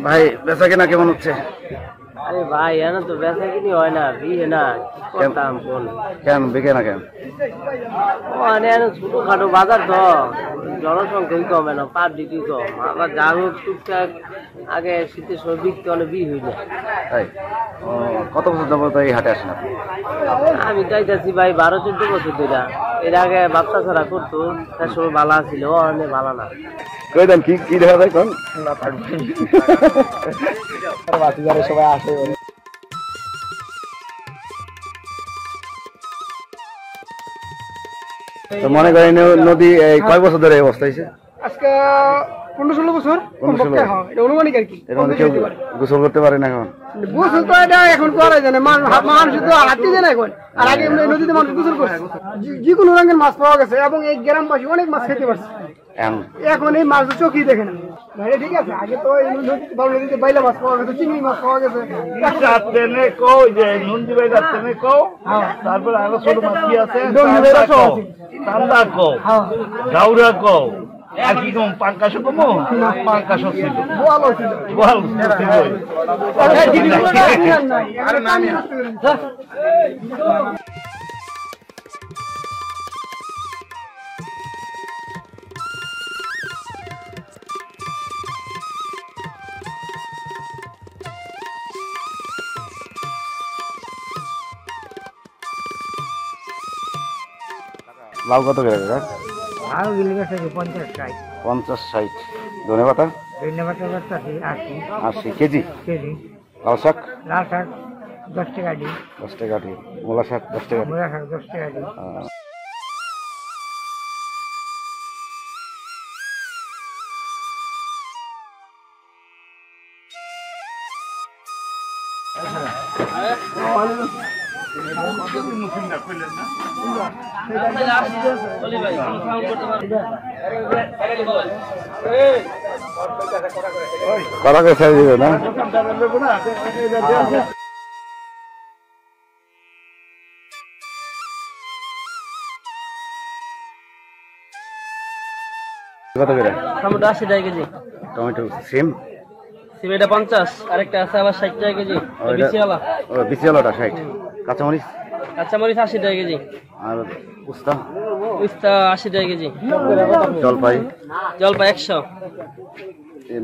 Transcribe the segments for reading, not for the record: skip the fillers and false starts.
ভাই বেচা কেনা কেমন হচ্ছে? আরে ভাই এনে তো বেচা কিনি হয় না, বিয়ে না করতাম কোন কেন বিকে না কেন? ছোটখাটো বাজার তো জনসংখ্যাই কমে না, পাবলিকই কম। আবার যা হোক টুকটাক আগে শীতের সময় বিকতে অনেক বিয়ে হয়ে যায়। তাই কত বছর যাবত এই হাটে আসেন আপনি? আমি চাইতেছি ভাই 12-14 বছর ধরে। এর আগে বাচ্চা ছাড়া করতো, তার সময় ভালো ছিল, অনেক ভালো না। কই দেন কি কি দেখা যায় কোন সবাই আসে। তো মনে করেন নদী এই কয় বছর ধরে এই অবস্থা হয়েছে? আজকে 15-16 বছর কমপক্ষে হয়, এটা অনুমানিক আর কি। এর মধ্যে কেউ গোসল করতে পারে না এখন? গোসল তো এটা এখন করা যায় না, মানুষ তো হাঁটতে যায় না এখন। আর আগে নদীতে মানুষ গোসল করছে, যে কোনো রঙের মাছ পাওয়া গেছে এবং এই গ্রামবাসী অনেক মাছ খেতে পারছে। এখন এই মাছ চোখই দেখে না ভাই, ঠিক আছে। আগে তো এই নদীতে বাইলা মাছ পাওয়া গেছে, চিংড়ি মাছ পাওয়া গেছে। তারপরে আরো ছোট মাছ কি আছে? আর কি কম পাঙ্কাশ কমো পাঙ্কাশ ছিল লাউ কত করে? আরো গিলি গেছে 50-60। 50-60। ধনে পাতা? ধনে পাতা 80 কেজি। কেজি। লাল শাক? লাল শাক 10 টাকা দি। 10 টাকা দি। মূলা শাক 10 টাকা। মূলা শাক 10 টাকা দি। করা করে ছেড়ে দিবে না? কত করে? টমেটো 80 টাকা কেজি। টমেটো সিম? সিম এটা 50, আরেকটা আছে আবার 60 টাকা কেজি। বিচিওয়ালা। ও বিচিওয়ালাটা 60। কাঁচামরিচ? কাঁচামরিচ 80 টাকা কেজি। আর উস্তা? উস্তা 80 টাকা কেজি। জলপাই? জলপাই 100।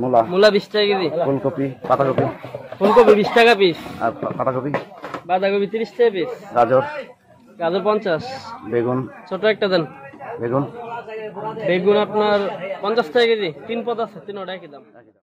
মূলা? মূলা 20 টাকা কেজি। ফুলকপি? পাতাকপি? ফুলকপি 20 টাকা পিস। আর পাতাকপি? বাঁধাকপি 30 টাকা পিস। গাজর? গাজর 50। বেগুন? ছোট একটা দেন। বেগুন? বেগুন আপনার 50 টাকা কেজি। 3 পদ আছে, 3 টাকা দাম।